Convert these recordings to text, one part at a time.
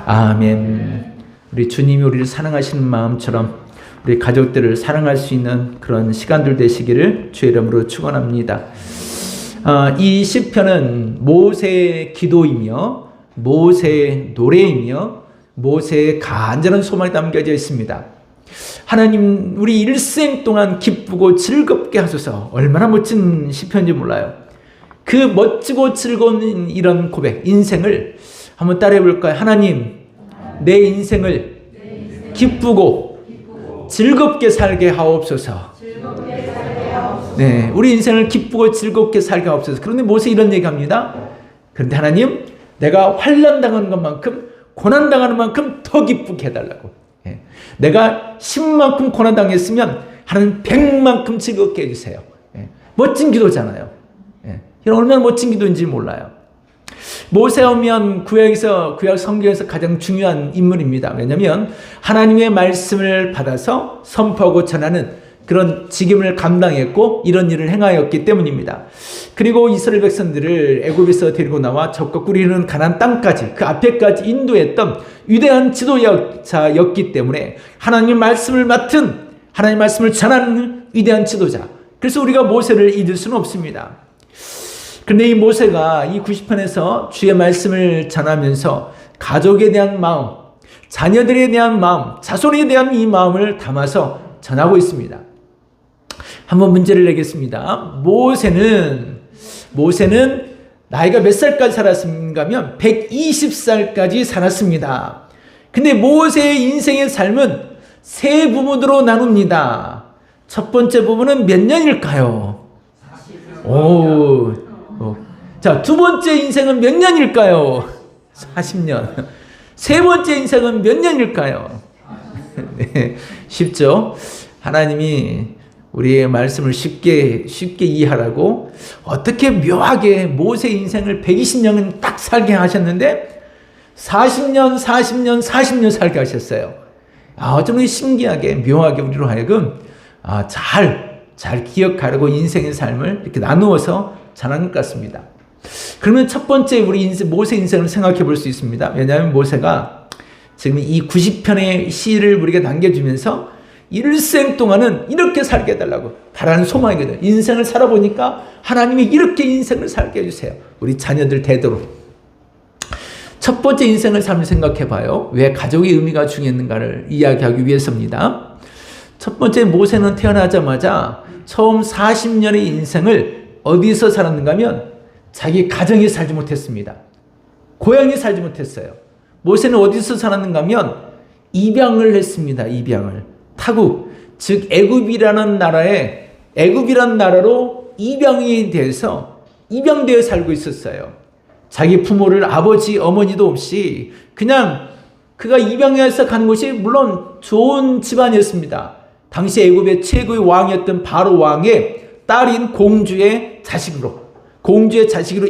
아멘. 우리 주님이 우리를 사랑하시는 마음처럼 우리 가족들을 사랑할 수 있는 그런 시간들 되시기를 주의 이름으로 축원합니다. 이 시편은 모세의 기도이며 모세의 노래이며 모세의 간절한 소망이 담겨져 있습니다. 하나님, 우리 일생 동안 기쁘고 즐겁게 하소서. 얼마나 멋진 시편인지 몰라요. 그 멋지고 즐거운 이런 고백, 인생을 한번 따라해 볼까요? 하나님, 내 인생을 기쁘고 즐겁게 살게 하옵소서. 네, 우리 인생을 기쁘고 즐겁게 살게 하옵소서. 그런데 모세 이런 얘기합니다. 그런데 하나님, 내가 환난 당하는 것만큼, 고난 당하는 만큼 더 기쁘게 해달라고. 예. 내가 10만큼 고난 당했으면 하나님 100만큼 즐겁게 해주세요. 예. 멋진 기도잖아요. 예. 이런 얼마나 멋진 기도인지 몰라요. 모세오면 구약 성경에서 가장 중요한 인물입니다. 왜냐하면 하나님의 말씀을 받아서 선포하고 전하는 그런 직임을 감당했고 이런 일을 행하였기 때문입니다. 그리고 이스라엘 백성들을 애굽에서 데리고 나와 적과 꿀이는 가나안 땅까지, 그 앞에까지 인도했던 위대한 지도자였기 때문에 하나님의 말씀을 맡은, 하나님의 말씀을 전하는 위대한 지도자. 그래서 우리가 모세를 잊을 수는 없습니다. 그런데 이 모세가 이 90편에서 주의 말씀을 전하면서 가족에 대한 마음, 자녀들에 대한 마음, 자손에 대한 이 마음을 담아서 전하고 있습니다. 한번 문제를 내겠습니다. 모세는 나이가 몇 살까지 살았습니까 하면 120살까지 살았습니다. 근데 모세의 인생의 삶은 세 부분으로 나눕니다. 첫 번째 부분은 몇 년일까요? 자, 두 번째 인생은 몇 년일까요? 40년. 세 번째 인생은 몇 년일까요? 네, 쉽죠? 하나님이 우리의 말씀을 쉽게 이해하라고 어떻게 묘하게 모세 인생을 120년은 딱 살게 하셨는데 40년 살게 하셨어요. 어쩜 신기하게 묘하게 우리로 하여금 잘 기억하라고 인생의 삶을 이렇게 나누어서 전하는 것 같습니다. 그러면 첫 번째 우리 모세 인생을 생각해 볼 수 있습니다. 왜냐하면 모세가 지금 이 90편의 시를 우리가 남겨주면서 일생 동안은 이렇게 살게 해달라고 바라는 소망이거든요. 인생을 살아보니까 하나님이 이렇게 인생을 살게 해주세요. 우리 자녀들 되도록. 첫 번째 인생을 삶을 생각해 봐요. 왜 가족의 의미가 중요했는가를 이야기하기 위해서입니다. 첫 번째, 모세는 태어나자마자 처음 40년의 인생을 어디서 살았는가 하면 자기 가정에 살지 못했습니다. 고향에 살지 못했어요. 모세는 어디서 살았는가 하면 입양을 했습니다. 입양을. 타국, 즉 애굽이라는 나라로 입양이 돼서 입양되어 살고 있었어요. 자기 부모를 아버지, 어머니도 없이 그냥 그가 입양해서 간 곳이 물론 좋은 집안이었습니다. 당시 애굽의 최고의 왕이었던 바로 왕의 딸인 공주의 자식으로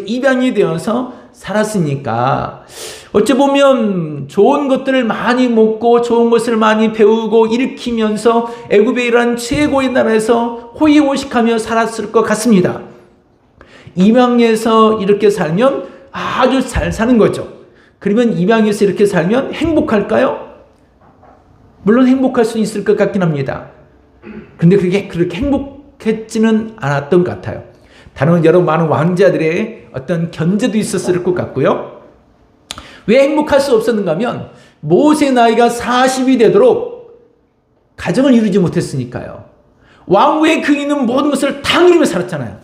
입양이 되어서 살았으니까 어찌 보면 좋은 것들을 많이 먹고 좋은 것을 많이 배우고 일으키면서 애굽의 이러한 최고의 나라에서 호의호식하며 살았을 것 같습니다. 입양해서 이렇게 살면 아주 잘 사는 거죠. 그러면 입양해서 이렇게 살면 행복할까요? 물론 행복할 수 있을 것 같긴 합니다. 근데 그렇게 행복했지는 않았던 것 같아요. 다른 여러 많은 왕자들의 어떤 견제도 있었을 것 같고요. 왜 행복할 수 없었는가 하면 모세 나이가 40이 되도록 가정을 이루지 못했으니까요. 왕국에 그 있는 모든 것을 다 누리며 살았잖아요.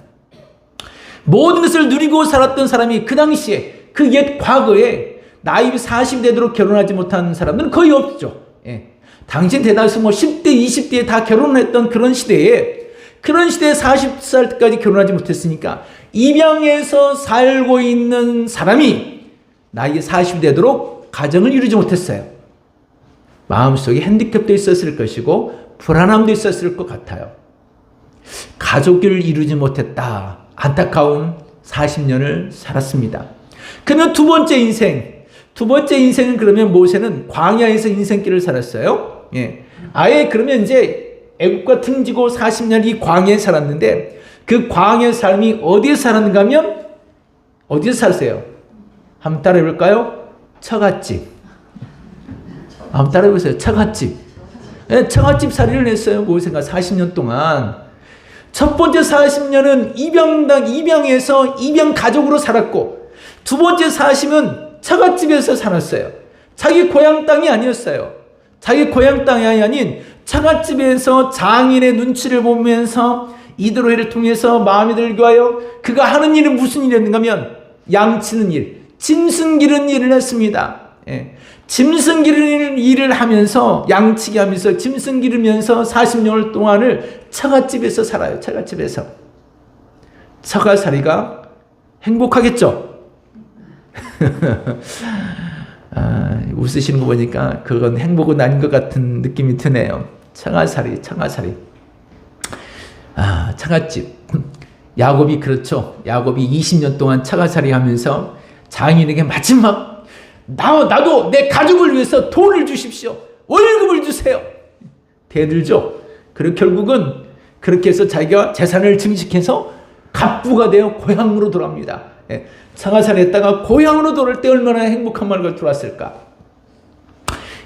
모든 것을 누리고 살았던 사람이 그 당시에 그 옛 과거에 나이 40이 되도록 결혼하지 못한 사람들은 거의 없죠. 예. 당시 대다수 10대, 20대에 다 결혼했던 그런 시대에 40살까지 결혼하지 못했으니까 입양해서 살고 있는 사람이 나이 40이 되도록 가정을 이루지 못했어요. 마음속에 핸디캡도 있었을 것이고 불안함도 있었을 것 같아요. 가족을 이루지 못했다. 안타까운 40년을 살았습니다. 그러면 두 번째 인생은 그러면 모세는 광야에서 인생길을 살았어요. 예. 아예 그러면 이제 애국과 등지고 40년 이 광야에 살았는데 그 광야의 삶이 어디에 살았는가 하면 어디에 살았어요? 한번 따라해 볼까요? 처갓집. 한번 따라해보세요. 처갓집. 예, 처갓집 살이를 했어요. 모세가 40년 동안. 첫 번째 40년은 입양에서 입양 가족으로 살았고, 두 번째 40은 처갓집에서 살았어요. 자기 고향 땅이 아니었어요. 자기 고향 땅이 아닌 처갓집에서 장인의 눈치를 보면서 이드로이를 통해서 마음이 들게 하여 그가 하는 일은 무슨 일이었는가 하면 양 치는 일, 짐승 기르는 일을 했습니다. 예. 짐승 기르는 일을 하면서 양치기 하면서 짐승 기르면서 40년을 동안을 처갓집에서 살아요. 처갓집에서. 처갓살이가 행복하겠죠? 웃으시는 거 보니까 그건 행복은 아닌 것 같은 느낌이 드네요. 처갓살이. 처갓집. 야곱이 그렇죠. 야곱이 20년 동안 처갓살이 하면서 장인에게 마지막 나도 내 가족을 위해서 돈을 주십시오. 월급을 주세요. 대들죠. 그리고 결국은 그렇게 해서 자기가 재산을 증식해서 갑부가 되어 고향으로 돌아옵니다. 예. 처갓살이 했다가 고향으로 돌아올 때 얼마나 행복한 말과 들어왔을까.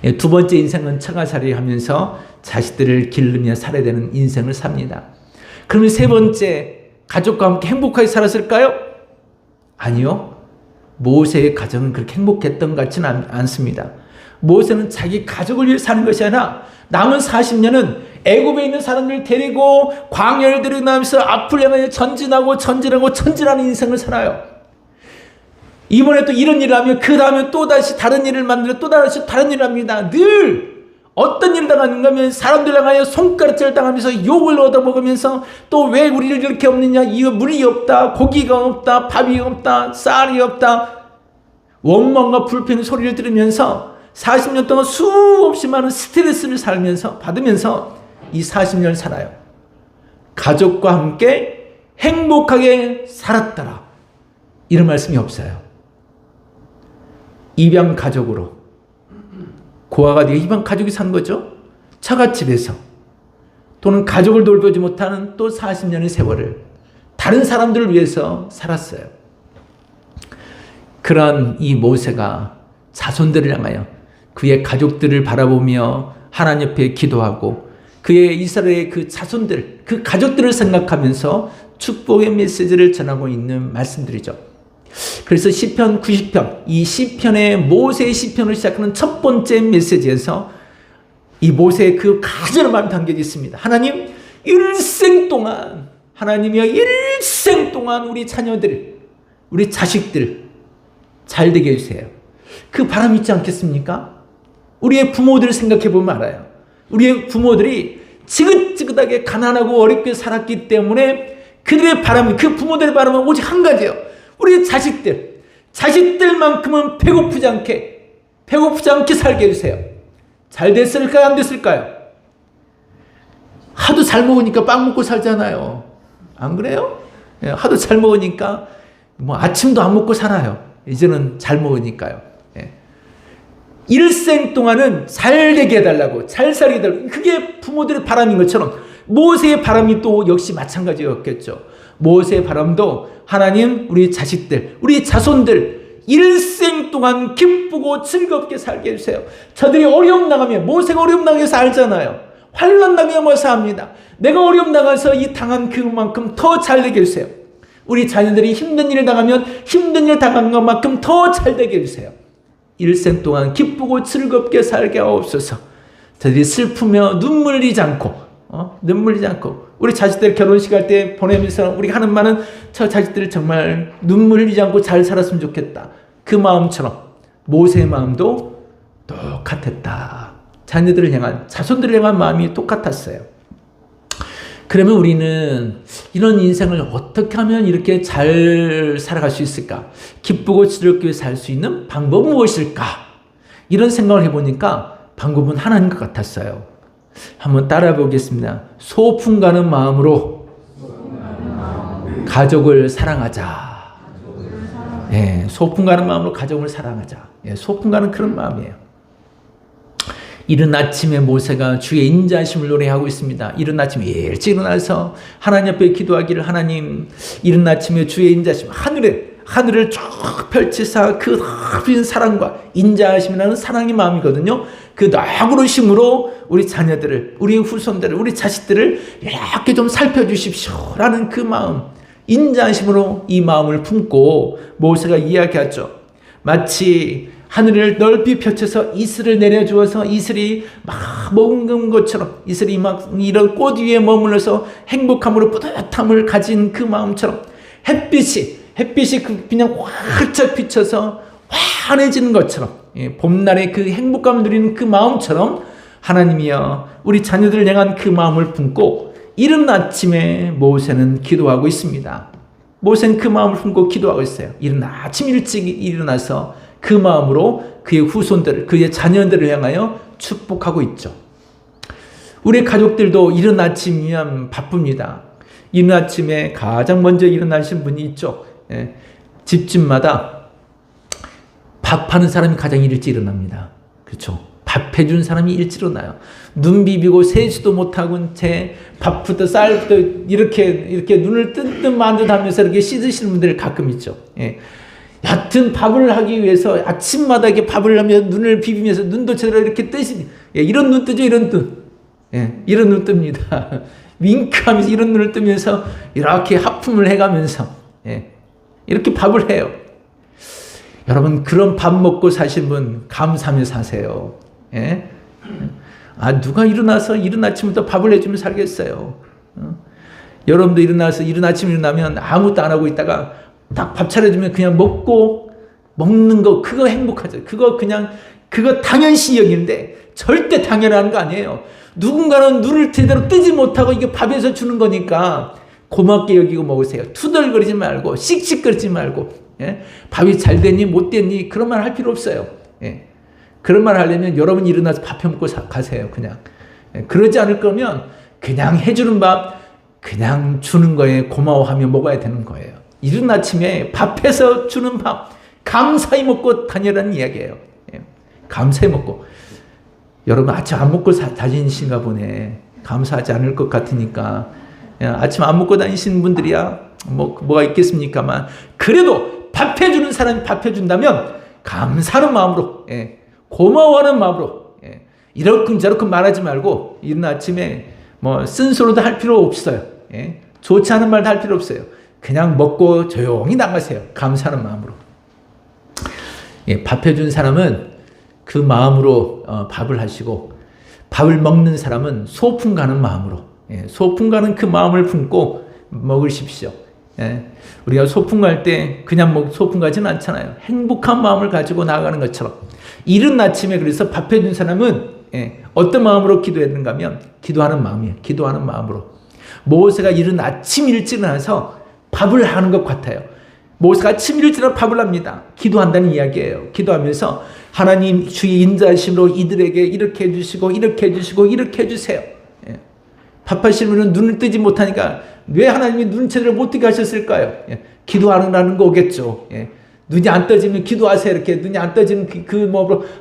예, 두 번째 인생은 처갓살이 하면서 자식들을 기르며 살아야 되는 인생을 삽니다. 그러면 세 번째, 가족과 함께 행복하게 살았을까요? 아니요. 모세의 가정은 그렇게 행복했던 것 같지는 않습니다. 모세는 자기 가족을 위해 사는 것이 아니라 남은 40년은 애굽에 있는 사람들을 데리고 광야를 들어가면서 앞을 향하여 전진하는 인생을 살아요. 이번에 또 이런 일을 하면 그 다음에 또 다시 다른 일을 만들어 또 다시 다른 일을 합니다. 늘 어떤 일을 당하는가 하면 사람들 향하여 손가락질을 당하면서 욕을 얻어먹으면서 또 왜 우리를 이렇게 없느냐, 이거 물이 없다, 고기가 없다, 밥이 없다, 쌀이 없다, 원망과 불평의 소리를 들으면서 40년 동안 수없이 많은 스트레스를 받으면서 이 40년을 살아요. 가족과 함께 행복하게 살았더라. 이런 말씀이 없어요. 입양 가족으로. 고아가 되어 입양 가족이 산 거죠. 처갓집에서. 또는 가족을 돌보지 못하는 또 40년의 세월을 다른 사람들을 위해서 살았어요. 그런 이 모세가 자손들을 향하여 그의 가족들을 바라보며 하나님 옆에 기도하고 그의 이스라엘의 그 자손들, 그 가족들을 생각하면서 축복의 메시지를 전하고 있는 말씀들이죠. 그래서 시편 90편, 이 시편의 모세의 시편을 시작하는 첫 번째 메시지에서 이 모세의 그 간절한 마음이 담겨져 있습니다. 하나님, 일생 동안 우리 자녀들, 우리 자식들 잘 되게 해주세요. 그 바람 있지 않겠습니까? 우리의 부모들을 생각해 보면 알아요. 우리의 부모들이 지긋지긋하게 가난하고 어렵게 살았기 때문에 그들의 바람은, 그 부모들의 바람은 오직 한 가지예요. 우리 자식들만큼은 배고프지 않게 살게 해주세요. 잘 됐을까요? 안 됐을까요? 하도 잘 먹으니까 빵 먹고 살잖아요. 안 그래요? 하도 잘 먹으니까 아침도 안 먹고 살아요. 이제는 잘 먹으니까요. 일생 동안은 잘 되게 해달라고, 잘 살게 해달라고. 그게 부모들의 바람인 것처럼 모세의 바람이 또 역시 마찬가지였겠죠. 모세의 바람도 하나님, 우리 자식들, 우리 자손들 일생 동안 기쁘고 즐겁게 살게 해주세요. 저들이 어려움 당하면, 모세가 어려움 당해서 알잖아요. 환난 당하면서 합니다. 내가 어려움 당해서 이 당한 그만큼 더 잘 되게 해주세요. 우리 자녀들이 힘든 일을 당하면 힘든 일 당한 것만큼 더 잘 되게 해주세요. 일생 동안 기쁘고 즐겁게 살게 하옵소서. 저들이 슬프며 눈물 흘리지 않고 우리 자식들 결혼식 할 때 보내면서 우리가 하는 말은 저 자식들을 정말 눈물 흘리지 않고 잘 살았으면 좋겠다. 그 마음처럼 모세의 마음도 똑같았다. 자녀들을 향한, 자손들을 향한 마음이 똑같았어요. 그러면 우리는 이런 인생을 어떻게 하면 이렇게 잘 살아갈 수 있을까? 기쁘고 즐겁게 살 수 있는 방법은 무엇일까? 이런 생각을 해보니까 방법은 하나인 것 같았어요. 한번 따라해 보겠습니다. 소풍 가는 마음으로 가족을 사랑하자. 소풍 가는 마음으로 가족을 사랑하자. 소풍 가는 그런 마음이에요. 이른 아침에 모세가 주의 인자하심을 노래하고 있습니다. 이른 아침에 일찍 일어나서 하나님 앞에 기도하기를, 하나님, 이른 아침에 주의 인자하심, 하늘에 하늘을 쭉 펼치사 그 넓은 사랑과 인자하심이라는 사랑의 마음이거든요. 그 너그러심으로 우리 자녀들을, 우리 후손들을, 우리 자식들을 이렇게 좀 살펴주십시오라는 그 마음, 인자하심으로 이 마음을 품고 모세가 이야기하죠. 마치 하늘을 넓이 펼쳐서 이슬을 내려주어서 이슬이 막 먹은 것처럼, 이슬이 막 이런 꽃 위에 머물러서 행복함으로 뿌듯함을 가진 그 마음처럼 햇빛이 그냥 활짝 비쳐서 환해지는 것처럼, 봄날의 그 행복감을 누리는 그 마음처럼 하나님이여 우리 자녀들을 향한 그 마음을 품고 이른 아침에 모세는 기도하고 있습니다. 모세는 그 마음을 품고 기도하고 있어요. 이른 아침 일찍 일어나서 그 마음으로 그의 후손들을, 그의 자녀들을 향하여 축복하고 있죠. 우리 가족들도 이른 아침이면 바쁩니다. 이른 아침에 가장 먼저 일어나신 분이 있죠. 집집마다 밥하는 사람이 가장 일찍 일어납니다. 그렇죠. 밥 해준 사람이 일찍 일어나요. 눈 비비고 세수도 못하고 채 밥부터 쌀부터 이렇게 눈을 뜬 만듯 하면서 이렇게 씻으시는 분들 가끔 있죠. 여튼 밥을 하기 위해서 아침마다 이렇게 밥을 하면 눈을 비비면서 눈도 제대로 이렇게 뜨시, 이런 눈 뜨죠, 이런 눈. 이런 눈 뜹니다. 윙크하면서 이런 눈을 뜨면서 이렇게 하품을 해가면서 이렇게 밥을 해요. 여러분 그런 밥 먹고 사신 분 감사하며 사세요. 누가 일어나서 이른 아침부터 밥을 해주면 살겠어요. 여러분도 일어나서 이른 아침 일어나면 아무것도 안 하고 있다가 딱 밥 차려주면 그냥 먹는 거 그거 행복하죠. 그거 당연시 여기는데 절대 당연한 거 아니에요. 누군가는 눈을 제대로 뜨지 못하고 이게 밥에서 주는 거니까 고맙게 여기고 먹으세요. 투덜거리지 말고 씩씩거리지 말고 밥이 잘 됐니 못 됐니 그런 말 할 필요 없어요. 그런 말 하려면 여러분이 일어나서 밥 해 먹고 가세요. 그냥 그러지 않을 거면 그냥 해주는 밥 그냥 주는 거에 고마워하며 먹어야 되는 거예요. 이른 아침에 밥해서 주는 밥 감사히 먹고 다니라는 이야기예요. 감사히 먹고. 여러분 아침 안 먹고 다니신가 보네. 감사하지 않을 것 같으니까 아침 안 먹고 다니시는 분들이야 뭐가 있겠습니까만 그래도 밥 해주는 사람이 밥 해준다면 감사하는 마음으로 고마워하는 마음으로 이렇게 저렇게 말하지 말고 이른 아침에 뭐 쓴소리도 할 필요 없어요. 좋지 않은 말도 할 필요 없어요. 그냥 먹고 조용히 나가세요. 감사하는 마음으로. 밥 해준 사람은 그 마음으로 밥을 하시고 밥을 먹는 사람은 소풍 가는 마음으로 소풍 가는 그 마음을 품고 먹으십시오. 우리가 소풍 갈 때 그냥 소풍 가지는 않잖아요. 행복한 마음을 가지고 나아가는 것처럼 이른 아침에 그래서 밥 해준 사람은 어떤 마음으로 기도했는가 하면 기도하는 마음이에요. 기도하는 마음으로. 모세가 이른 아침 일찍 일어나서 밥을 하는 것 같아요. 모세가 아침 일찍 일어나 밥을 합니다. 기도한다는 이야기예요. 기도하면서 하나님 주의 인자하심으로 이들에게 이렇게 해주시고 이렇게 해주시고 이렇게 해주세요. 밥하시는 분은 눈을 뜨지 못하니까 왜 하나님이 눈 제대로 못 뜨게 하셨을까요? 기도하는 거겠죠. 눈이 안 떠지면 기도하세요. 이렇게 눈이 안 떠지면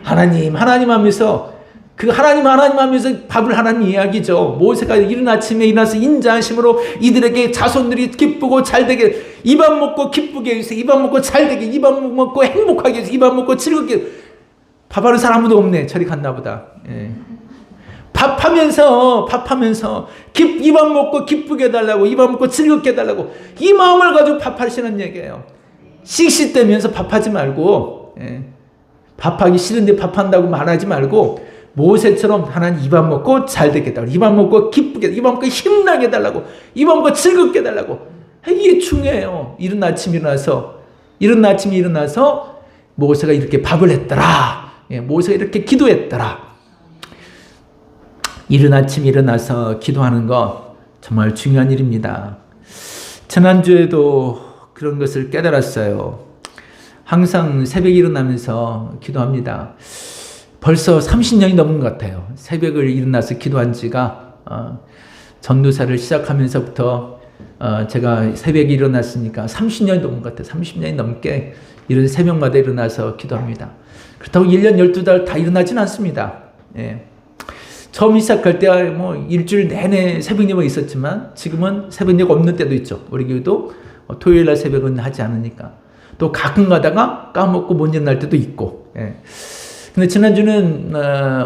하나님 하면서 그 하나님 하면서 밥을 하는 이야기죠. 모세가 이른 아침에 일어나서 인자하심으로 이들에게 자손들이 기쁘고 잘되게 이 밥 먹고 기쁘게 해주세요. 이 밥 먹고 잘되게 이 밥 먹고 행복하게 해주세요. 이 밥 먹고 즐겁게. 밥하는 사람 아무도 없네. 저리 갔나 보다. 밥하면서 이 밥 먹고 기쁘게 해달라고 이 밥 먹고 즐겁게 해달라고 이 마음을 가지고 밥하시는 얘기예요. 씩씩대면서 밥하지 말고 밥하기 싫은데 밥한다고 말하지 말고 모세처럼 하나님 이 밥 먹고 잘 되겠다고 이 밥 먹고 기쁘게 이 밥 먹고 힘나게 해달라고 이 밥 먹고 즐겁게 해달라고 이게 중요해요. 이른 아침에 일어나서 모세가 이렇게 밥을 했더라. 모세가 이렇게 기도했더라. 이른 아침에 일어나서 기도하는 거 정말 중요한 일입니다. 지난주에도 그런 것을 깨달았어요. 항상 새벽에 일어나면서 기도합니다. 벌써 30년이 넘은 것 같아요. 새벽을 일어나서 기도한 지가 전도사를 시작하면서부터 제가 새벽에 일어났으니까 30년이 넘은 것 같아요. 30년이 넘게 이런 새벽마다 일어나서 기도합니다. 그렇다고 1년 12달 다 일어나진 않습니다. 처음 시작할 때 일주일 내내 새벽 예배가 있었지만 지금은 새벽 예배가 없는 때도 있죠. 우리 교회도 토요일 날 새벽은 하지 않으니까. 또 가끔 가다가 까먹고 못 일어날 때도 있고. 예. 근데 지난주는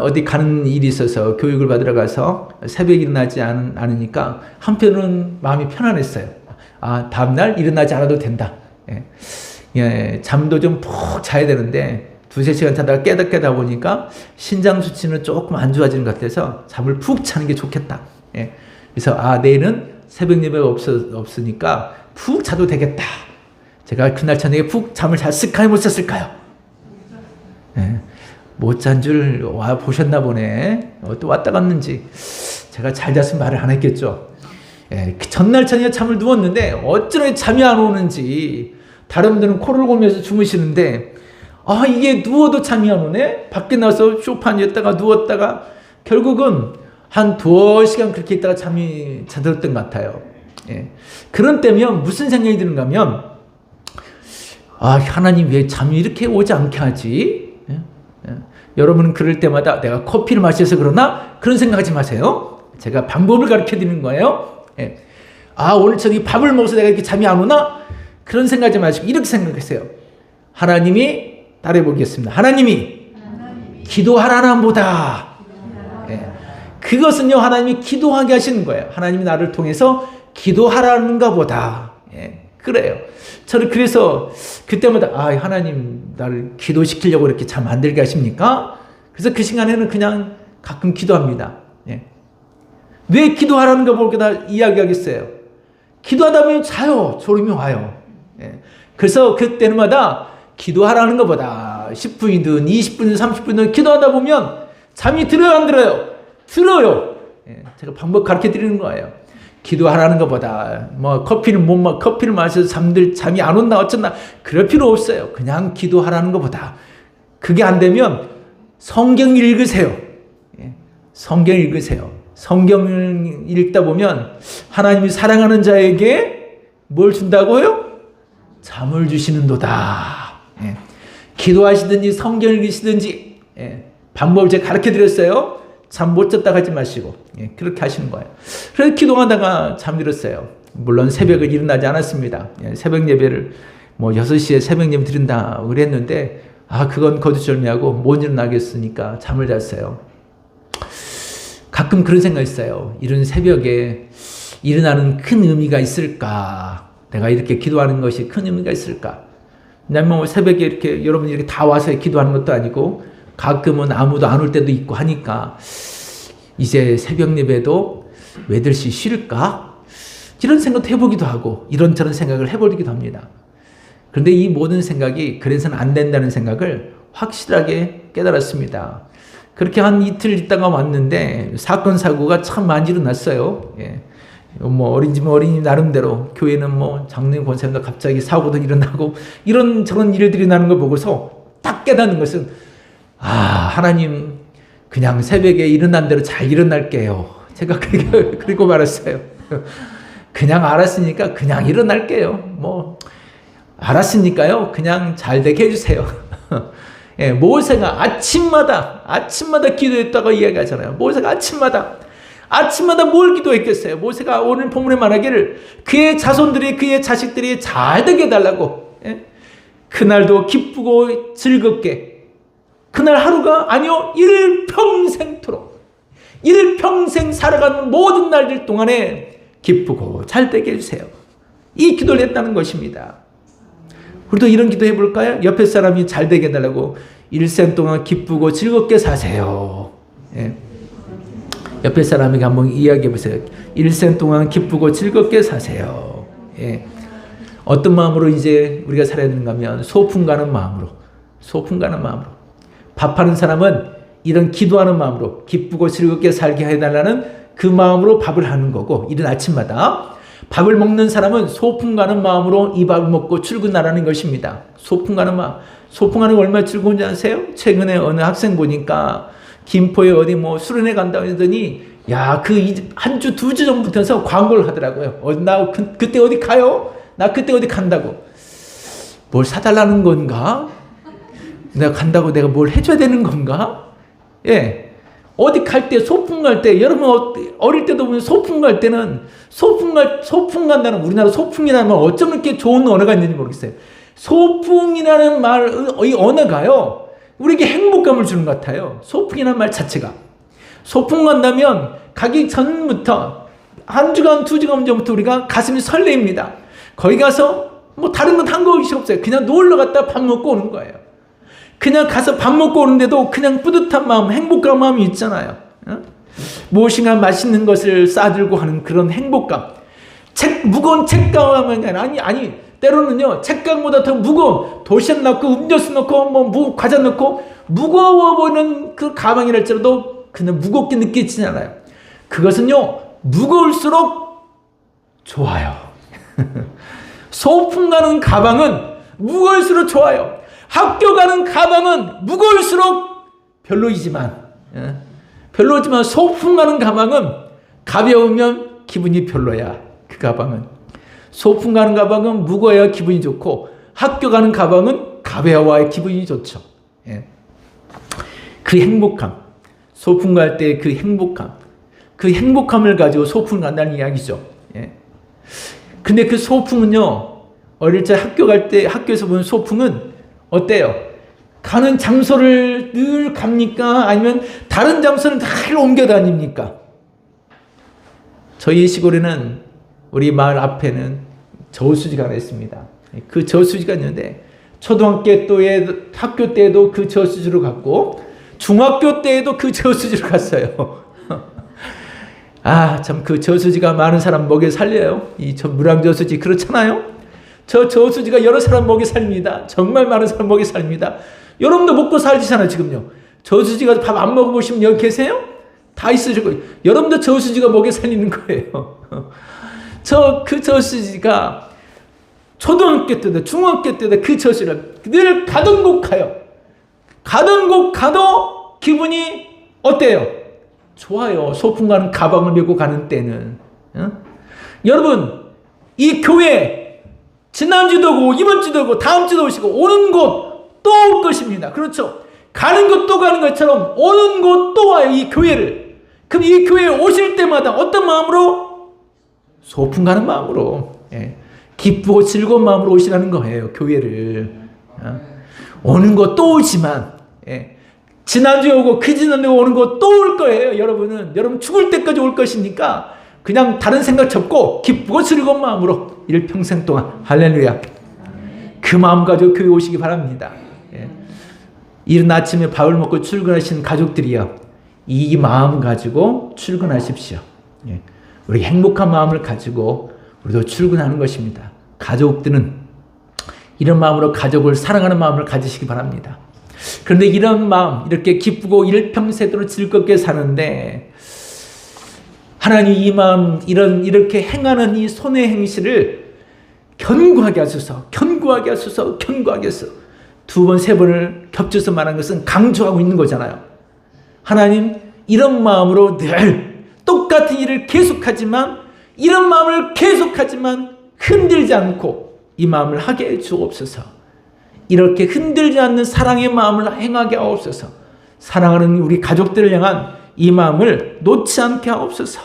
어디 가는 일이 있어서 교육을 받으러 가서 새벽에 일어나지 않으니까 한편으로는 마음이 편안했어요. 아, 다음날 일어나지 않아도 된다. 예. 예, 잠도 좀 푹 자야 되는데 두세 시간 자다가 깨다 보니까 신장 수치는 조금 안 좋아지는 것 같아서 잠을 푹 자는 게 좋겠다. 예. 그래서 내일은 새벽 예배가 없으니까 푹 자도 되겠다. 제가 그날 저녁에 푹 잠을 잤을까요? 못 잤을까요? 예. 못 잔 줄 와 보셨나 보네. 또 왔다 갔는지. 제가 잘 잤으면 말을 안 했겠죠. 예. 그 전날 저녁에 잠을 누웠는데 어쩌면 잠이 안 오는지 다른 분들은 코를 골면서 주무시는데 이게 누워도 잠이 안 오네? 밖에 나서 소파 앉았다가 누웠다가 결국은 한 2시간 그렇게 있다가 잠이 잠들었던 것 같아요. 예. 그런 때면 무슨 생각이 드는가 하면 하나님 왜 잠이 이렇게 오지 않게 하지? 예? 예. 여러분은 그럴 때마다 내가 커피를 마셔서 그러나? 그런 생각하지 마세요. 제가 방법을 가르쳐 드리는 거예요. 예. 오늘 저기 밥을 먹어서 내가 이렇게 잠이 안 오나? 그런 생각하지 마시고 이렇게 생각하세요. 하나님이 따라해 보겠습니다. 하나님이 기도하라는 보다. 예. 그것은요 하나님이 기도하게 하시는 거예요. 하나님이 나를 통해서 기도하라는가 보다. 예. 그래요. 저는 그래서 그때마다 하나님 나를 기도시키려고 이렇게 잠 안 들게 하십니까? 그래서 그 시간에는 그냥 가끔 기도합니다. 예. 왜 기도하라는가 볼까 이야기하겠어요. 기도하다 보면 자요. 졸음이 와요. 예. 그래서 그때마다 기도하라는 것보다 10분이든 20분이든 30분이든 기도하다 보면 잠이 들어요, 안 들어요? 들어요. 예. 제가 방법 가르쳐 드리는 거예요. 기도하라는 것보다 커피를 마셔서 잠이 안 온다 어쩐다 그럴 필요 없어요. 그냥 기도하라는 것보다 그게 안 되면 성경 읽으세요. 예. 성경 읽으세요. 성경을 읽다 보면 하나님이 사랑하는 자에게 뭘 준다고요? 잠을 주시는도다. 예. 기도하시든지 성경 읽으시든지 방법을 제가 가르쳐 드렸어요. 잠 못 잤다 하지 마시고 그렇게 하시는 거예요. 그래서 기도하다가 잠들었어요. 물론 새벽에 일어나지 않았습니다. 새벽 예배를 6시에 새벽 예배 드린다 그랬는데 그건 거두절미하고 못 일어나겠으니까 잠을 잤어요. 가끔 그런 생각이 있어요. 이런 새벽에 일어나는 큰 의미가 있을까? 내가 이렇게 기도하는 것이 큰 의미가 있을까? 왜냐면 새벽에 이렇게 여러분이 이렇게 다 와서 기도하는 것도 아니고 가끔은 아무도 안 올 때도 있고 하니까 이제 새벽 예배도 8시 쉴까? 이런 생각도 해보기도 하고 이런저런 생각을 해보기도 합니다. 그런데 이 모든 생각이 그래서는 안 된다는 생각을 확실하게 깨달았습니다. 그렇게 한 이틀 있다가 왔는데 사건 사고가 참 많이 일어났어요. 예. 어린이 나름대로 교회는 장로님 권사님도 갑자기 사고도 일어나고 이런저런 일들이 나는 걸 보고서 딱 깨닫는 것은 하나님 그냥 새벽에 일어난 대로 잘 일어날게요. 제가 그리고 말했어요. 그냥 알았으니까 그냥 일어날게요. 알았으니까요. 그냥 잘 되게 해주세요. 예, 모세가 아침마다 기도했다고 이야기하잖아요. 모세가 아침마다 뭘 기도했겠어요? 모세가 오늘 본문에 말하기를 그의 자손들이 그의 자식들이 잘 되게 해달라고. 예? 그날도 기쁘고 즐겁게 그날 하루가 아니요 일평생토록 일평생 살아가는 모든 날들 동안에 기쁘고 잘 되게 해주세요. 이 기도를 했다는 것입니다. 우리도 이런 기도 해볼까요? 옆에 사람이 잘 되게 해달라고 일생 동안 기쁘고 즐겁게 사세요. 예. 옆에 사람에게 한번 이야기해보세요. 일생 동안 기쁘고 즐겁게 사세요. 예. 어떤 마음으로 이제 우리가 살아야 되는가 하면 소풍 가는 마음으로 밥하는 사람은 이런 기도하는 마음으로 기쁘고 즐겁게 살게 해달라는 그 마음으로 밥을 하는 거고 이른 아침마다 밥을 먹는 사람은 소풍 가는 마음으로 이 밥을 먹고 출근하라는 것입니다. 소풍 가는 마음. 소풍 가는 거 얼마나 즐거운지 아세요? 최근에 어느 학생 보니까 김포에 어디 수련회 간다고 했더니 한 주, 2주 전부터 광고를 하더라고요. 나 그때 어디 가요? 나 그때 어디 간다고. 뭘 사달라는 건가? 내가 간다고 내가 뭘 해줘야 되는 건가? 예. 어디 갈 때, 소풍 갈 때, 여러분 어릴 때도 보면 소풍 갈 때는 소풍 간다는 우리나라 소풍이라는 말 어쩜 이렇게 좋은 언어가 있는지 모르겠어요. 소풍이라는 말, 이 언어가요, 우리에게 행복감을 주는 것 같아요. 소풍이라는 말 자체가. 소풍 간다면 가기 전부터, 한 주간, 두 주간 전부터 우리가 가슴이 설레입니다. 거기 가서 뭐 다른 건 한 것이 없어요. 그냥 놀러 갔다 밥 먹고 오는 거예요. 그냥 가서 밥 먹고 오는데도 그냥 뿌듯한 마음, 행복한 마음이 있잖아요. 무엇인가 맛있는 것을 싸들고 하는 그런 행복감. 무거운 책가방은 아니 때로는요, 책가방보다 더 무거운 도시락 넣고 음료수 넣고 뭐 과자 넣고 무거워 보이는 그 가방이랄지라도 그냥 무겁게 느끼지 않아요. 그것은요, 무거울수록 좋아요. 소풍 가는 가방은 무거울수록 좋아요. 학교 가는 가방은 무거울수록 별로이지만 소풍 가는 가방은 가벼우면 기분이 별로야. 그 가방은 소풍 가는 가방은 무거워야 기분이 좋고, 학교 가는 가방은 가벼워야 기분이 좋죠. 그 행복감, 소풍 갈 때 그 행복감을 가지고 소풍을 간다는 이야기죠. 근데 그 소풍은요, 어릴 때 학교 갈 때 학교에서 보는 소풍은 어때요? 가는 장소를 늘 갑니까? 아니면 다른 장소를 늘 옮겨 다닙니까? 저희 시골에는, 우리 마을 앞에는 저수지가 하나 있습니다. 그 저수지가 있는데 학교 때에도 그 저수지로 갔고 중학교 때에도 그 저수지로 갔어요. 아, 참 그 저수지가 많은 사람 먹여 살려요. 이 물왕저수지 그렇잖아요. 저 저수지가 여러 사람 먹여 살립니다. 정말 많은 사람 먹여 살립니다. 여러분도 먹고 살지잖아요. 지금요. 저수지가 밥 안 먹어보시면 여기 계세요? 다 있으시고, 여러분도 저수지가 먹여 살리는 거예요. 그 저수지가 초등학교 때도 중학교 때도 그 저수지가 늘 가던 곳 가요. 가던 곳 가도 기분이 어때요? 좋아요. 소풍 가는 가방을 메고 가는 때는. 여러분, 이 교회 지난주도 오고 이번 주도 오고 다음 주도 오시고 오는 곳 또 올 것입니다. 그렇죠? 가는 곳 또 가는 것처럼 오는 곳 또 와요. 이 교회를. 그럼 이 교회에 오실 때마다 어떤 마음으로? 소풍 가는 마음으로, 기쁘고 즐거운 마음으로 오시라는 거예요. 교회를. 오는 거 또 오지만, 지난주에 오고 그 지난주에 오는 거 또 올 거예요. 여러분 죽을 때까지 올 것이니까 그냥 다른 생각 접고 기쁘고 즐거운 마음으로 일평생 동안, 할렐루야, 그 마음 가지고 교회 오시기 바랍니다. 이른 아침에 밥을 먹고 출근하시는 가족들이요, 이 마음 가지고 출근하십시오. 우리 행복한 마음을 가지고 우리도 출근하는 것입니다. 가족들은 이런 마음으로 가족을 사랑하는 마음을 가지시기 바랍니다. 그런데 이런 마음, 이렇게 기쁘고 일평생도록 즐겁게 사는데 하나님 이 마음, 이렇게 행하는 이 손의 행실을 견고하게 하소서. 두 번, 세 번을 겹쳐서 말한 것은 강조하고 있는 거잖아요. 하나님, 이런 마음으로 늘 똑같은 일을 계속하지만, 이런 마음을 계속하지만 흔들지 않고 이 마음을 하게 해 주옵소서. 이렇게 흔들지 않는 사랑의 마음을 행하게 하옵소서. 사랑하는 우리 가족들을 향한 이 마음을 놓지 않게 하옵소서.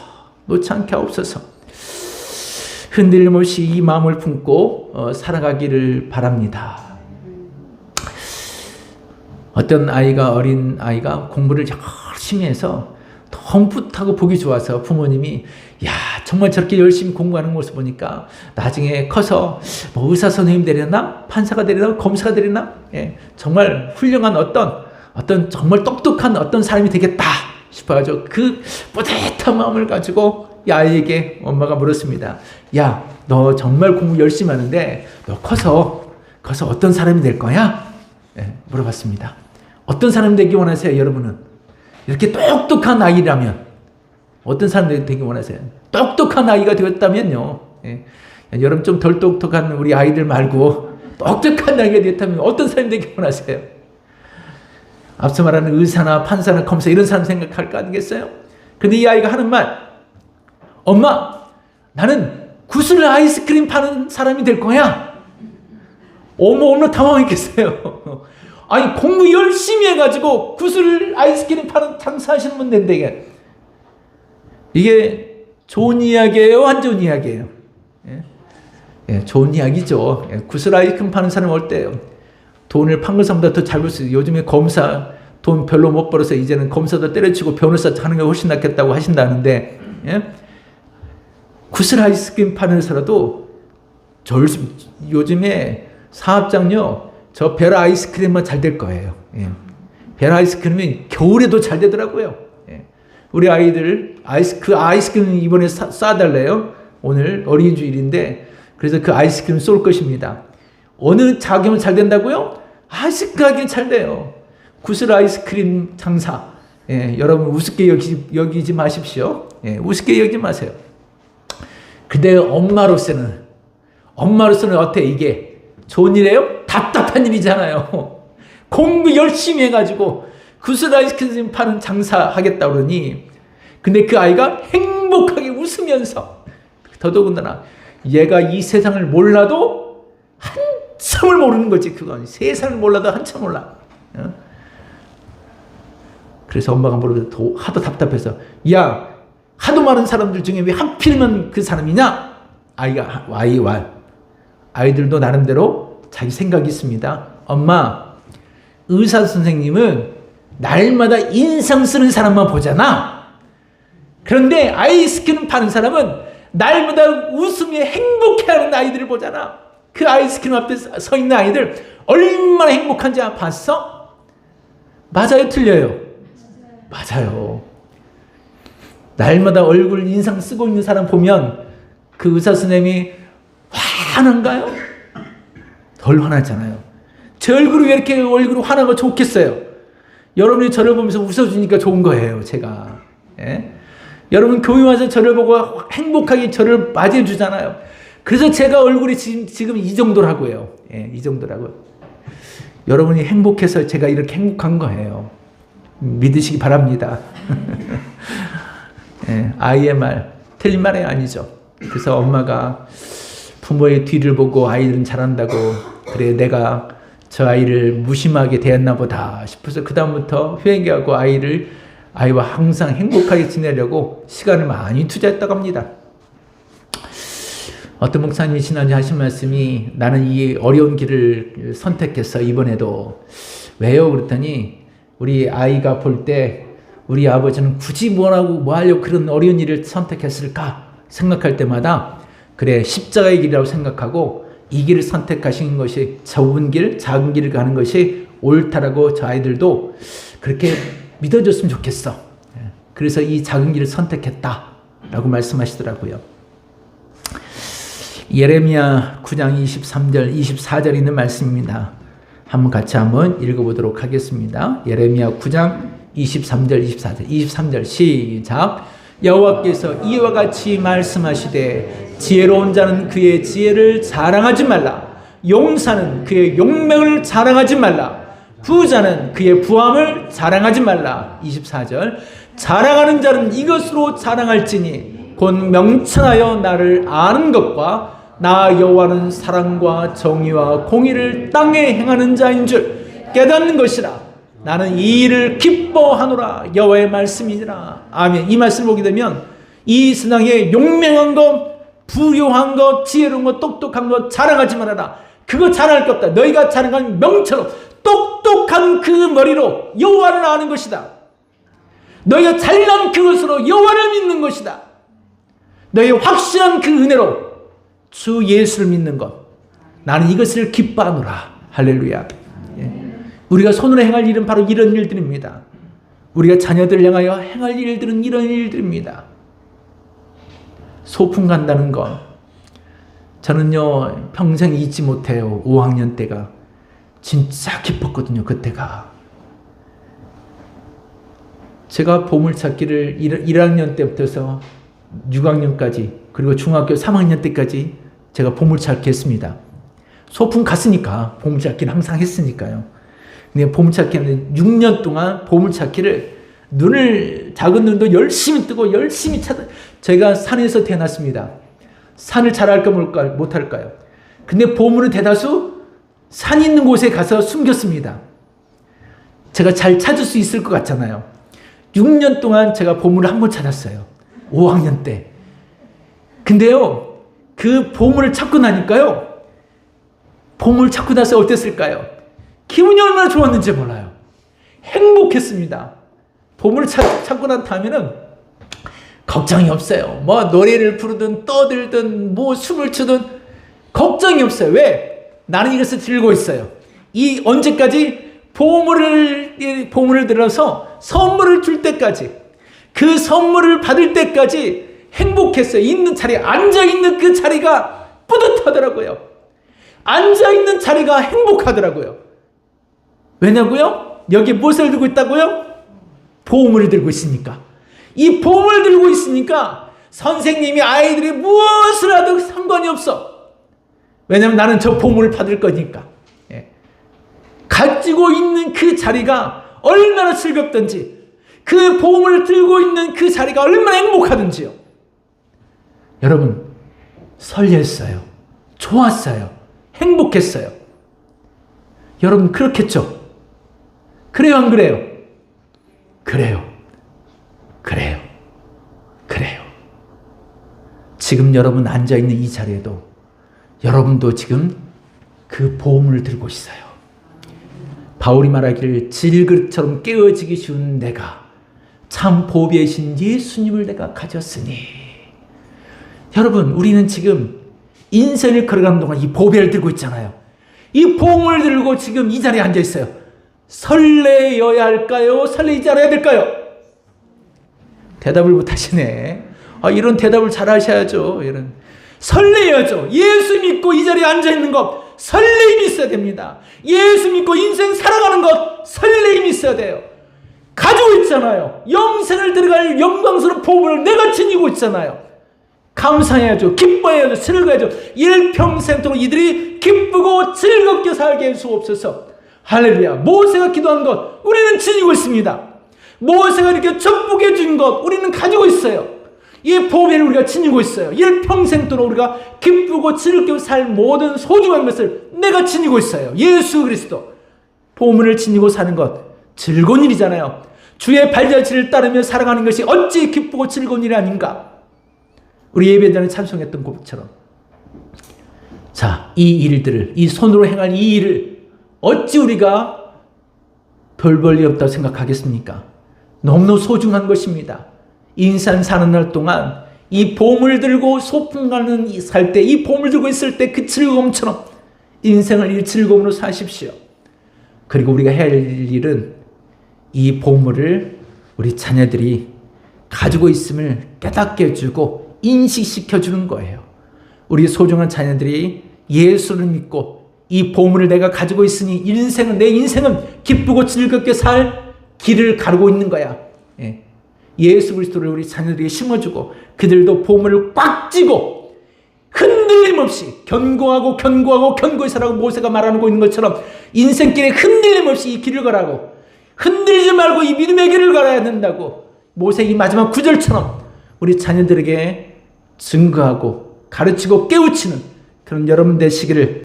흔들림 없이 이 마음을 품고 살아가기를 바랍니다. 어떤 어린 아이가 공부를 열심히 해서 너무 뿌듯하고 보기 좋아서 부모님이, 야, 정말 저렇게 열심히 공부하는 모습 보니까 나중에 커서 뭐 의사 선생님 되려나, 판사가 되려나, 검사가 되려나, 정말 훌륭한 어떤 정말 똑똑한 어떤 사람이 되겠다 싶어가지고 그 뿌듯한 마음을 가지고 이 아이에게 엄마가 물었습니다. 야, 너 정말 공부 열심히 하는데 너 커서 어떤 사람이 될 거야? 물어봤습니다. 어떤 사람이 되기 원하세요, 여러분은? 이렇게 똑똑한 아이라면 어떤 사람이 되기 원하세요? 똑똑한 아이가 되었다면요. 여러분 좀 덜 똑똑한 우리 아이들 말고 똑똑한 아이가 되었다면 어떤 사람이 되기 원하세요? 앞서 말하는 의사나 판사나 검사 이런 사람 생각할 거 아니겠어요? 근데 이 아이가 하는 말, 엄마, 나는 구슬 아이스크림 파는 사람이 될 거야. 어머 당황했겠어요. 아니, 공부 열심히 해가지고 구슬 아이스크림 파는 장사하시는 분 된대. 이게 좋은 이야기예요, 안 좋은 이야기예요? 예, 좋은 이야기죠. 예, 구슬 아이스크림 파는 사람 어때요? 돈을 판 것보다 더 잘 벌 수 있어요. 요즘에 검사 돈 별로 못 벌어서 이제는 검사도 때려치고 변호사 하는 게 훨씬 낫겠다고 하신다는데, 예? 구슬 아이스크림 파는 사람도 요즘에 사업장요, 저 베라 아이스크림만 잘 될 거예요. 예. 베라 아이스크림이 겨울에도 잘 되더라고요. 예. 우리 아이들 그 아이스크림 이번에 쏴달래요. 오늘 어린이 주일인데, 그래서 그 아이스크림 쏠 것입니다. 어느 자격은 잘 된다고요? 아이스크림 가격은 잘 돼요. 구슬 아이스크림 장사. 예, 여러분 우습게 여기지 마십시오. 예, 우습게 여기지 마세요. 근데 엄마로서는 어때 이게? 좋은 일이에요? 답답한 일이잖아요. 공부 열심히 해가지고 구슬 아이스크림 파는 장사 하겠다 그러니, 근데 그 아이가 행복하게 웃으면서, 더더군다나 얘가 이 세상을 몰라도 한참을 모르는 거지. 그건 세상을 몰라도 한참 몰라. 그래서 엄마가 모르고 하도 답답해서, 야, 하도 많은 사람들 중에 왜 하필이면 그 사람이냐? 아이들도 나름대로 자기 생각이 있습니다. 엄마, 의사 선생님은 날마다 인상 쓰는 사람만 보잖아. 그런데 아이스크림 파는 사람은 날마다 웃으며 행복해하는 아이들을 보잖아. 그 아이스크림 앞에 서 있는 아이들 얼마나 행복한지 봤어? 맞아요, 틀려요? 맞아요. 날마다 얼굴 인상 쓰고 있는 사람 보면 그 의사 선생님이 화난가요? 덜 화나잖아요. 제 얼굴이 왜 이렇게 얼굴이 화나고 좋겠어요? 여러분이 저를 보면서 웃어주니까 좋은 거예요, 제가. 예? 여러분 교회 와서 저를 보고 행복하게 저를 맞이해 주잖아요. 그래서 제가 얼굴이 지금 이 정도라고요. 예, 이 정도라고요. 여러분이 행복해서 제가 이렇게 행복한 거예요. 믿으시기 바랍니다. 예, 아이의 말, 틀린 말이 아니죠. 그래서 엄마가 부모의 뒤를 보고 아이들은 잘한다고, 그래 내가 저 아이를 무심하게 대했나 보다 싶어서 그 다음부터 회개하고 아이와 항상 행복하게 지내려고 시간을 많이 투자했다고 합니다. 어떤 목사님이 지난주에 하신 말씀이, 나는 이 어려운 길을 선택해서 이번에도, 왜요? 그랬더니 우리 아이가 볼 때 우리 아버지는 굳이 뭐 하려고 그런 어려운 일을 선택했을까 생각할 때마다, 그래 십자가의 길이라고 생각하고 이 길을 선택하신 것이, 좁은 길, 작은 길을 가는 것이 옳다라고 저 아이들도 그렇게 믿어줬으면 좋겠어. 그래서 이 작은 길을 선택했다라고 말씀하시더라고요. 예레미야 9장 23절, 24절 있는 말씀입니다. 같이 한번 읽어보도록 하겠습니다. 예레미야 9장 23절, 24절, 23절 시작. 여호와께서 이와 같이 말씀하시되, 지혜로운 자는 그의 지혜를 자랑하지 말라. 용사는 그의 용맹을 자랑하지 말라. 부자는 그의 부함을 자랑하지 말라. 24절. 자랑하는 자는 이것으로 자랑할지니 곧 명철하여 나를 아는 것과 나 여호와는 사랑과 정의와 공의를 땅에 행하는 자인 줄 깨닫는 것이라. 나는 이 일을 기뻐하노라. 여호와의 말씀이니라. 아멘. 이 말씀을 보게 되면 이 세상에 용맹한 것, 부요한 것, 지혜로운 것, 똑똑한 것 자랑하지 말아라. 그거 자랑할 것 없다. 너희가 자랑하는 명처럼 똑똑한 그 머리로 여호와를 아는 것이다. 너희가 잘난 그것으로 여호와를 믿는 것이다. 너희 확실한 그 은혜로 주 예수를 믿는 것, 나는 이것을 기뻐하노라. 할렐루야. 예. 우리가 손으로 행할 일은 바로 이런 일들입니다. 우리가 자녀들을 향하여 행할 일들은 이런 일들입니다. 소풍 간다는 것, 저는요 평생 잊지 못해요. 5학년 때가 진짜 기뻤거든요. 그때가 제가 보물찾기를 1학년 때부터 6학년까지, 그리고 중학교 3학년 때까지 제가 보물찾기 했습니다. 소풍 갔으니까 보물찾기는 항상 했으니까요. 근데 보물찾기는 6년 동안 보물찾기를 작은 눈도 열심히 뜨고 열심히 찾아. 제가 산에서 태어났습니다. 산을 잘 할까 못할까요? 근데 보물은 대다수 산 있는 곳에 가서 숨겼습니다. 제가 잘 찾을 수 있을 것 같잖아요. 6년 동안 제가 보물을 한 번 찾았어요. 5학년 때. 근데요, 그 보물을 찾고 나니까요. 보물을 찾고 나서 어땠을까요? 기분이 얼마나 좋았는지 몰라요. 행복했습니다. 보물을 찾고 난 다음에는 걱정이 없어요. 뭐 노래를 부르든 떠들든 뭐 춤을 추든 걱정이 없어요. 왜? 나는 이것을 들고 있어요. 이 언제까지? 보물을 들어서 선물을 줄 때까지, 그 선물을 받을 때까지 행복했어요. 있는 자리에 앉아있는 그 자리가 뿌듯하더라고요. 앉아있는 자리가 행복하더라고요. 왜냐고요? 여기에 무엇을 들고 있다고요? 보물을 들고 있으니까. 이 보물을 들고 있으니까 선생님이 아이들이 무엇을 하든 상관이 없어. 왜냐면 나는 저 보물을 받을 거니까. 가지고 있는 그 자리가 얼마나 즐겁든지, 그 보물을 들고 있는 그 자리가 얼마나 행복하든지요. 여러분, 설렜어요. 좋았어요. 행복했어요. 여러분 그렇겠죠? 그래요, 안 그래요? 그래요. 지금 여러분 앉아있는 이 자리에도 여러분도 지금 그 보물을 들고 있어요. 바울이 말하기를 질그릇처럼 깨어지기 쉬운 내가 참 보배이신 예수님을 내가 가졌으니. 여러분, 우리는 지금 인생을 걸어가는 동안 이 보배를 들고 있잖아요. 이 보물을 들고 지금 이 자리에 앉아 있어요. 설레어야 할까요? 설레지 않아야 될까요? 대답을 못 하시네. 이런 대답을 잘 하셔야죠. 설레야죠. 예수 믿고 이 자리에 앉아 있는 것, 설레임이 있어야 됩니다. 예수 믿고 인생 살아가는 것, 설레임이 있어야 돼요. 가지고 있잖아요. 영생을 들어갈 영광스러운 보물을 내가 지니고 있잖아요. 감사해야죠. 기뻐해야죠. 즐거워야죠. 일평생도록 이들이 기쁘고 즐겁게 살게 할 수 없어서. 할렐루야. 모세가 기도한 것 우리는 지니고 있습니다. 모세가 이렇게 축복해 준 것 우리는 가지고 있어요. 이 보배를 우리가 지니고 있어요. 일평생도록 우리가 기쁘고 즐겁게 살 모든 소중한 것을 내가 지니고 있어요. 예수 그리스도. 보물을 지니고 사는 것 즐거운 일이잖아요. 주의 발자취를 따르며 살아가는 것이 어찌 기쁘고 즐거운 일이 아닌가. 우리 예배 전에 찬송했던 것처럼. 자, 이 일들을, 이 손으로 행할 이 일을 어찌 우리가 별 볼 일 없다고 생각하겠습니까? 너무너무 소중한 것입니다. 인생 사는 날 동안 이 보물 들고 소풍 가는 살 때, 이 보물 들고 있을 때 그 즐거움처럼 인생을 이 즐거움으로 사십시오. 그리고 우리가 해야 할 일은 이 보물을 우리 자녀들이 가지고 있음을 깨닫게 해주고 인식시켜주는 거예요. 우리 소중한 자녀들이 예수를 믿고 이 보물을 내가 가지고 있으니 내 인생은 기쁘고 즐겁게 살 길을 가르고 있는 거야. 예수 그리스도를 우리 자녀들에게 심어주고 그들도 보물을 꽉 쥐고 흔들림 없이 견고하고 견고히 살아가고 모세가 말하고 있는 것처럼 인생길에 흔들림 없이 이 길을 가라고, 흔들리지 말고 이 믿음의 길을 걸어야 된다고 모세의 이 마지막 구절처럼 우리 자녀들에게 증거하고 가르치고 깨우치는 그런 여러분 되시기를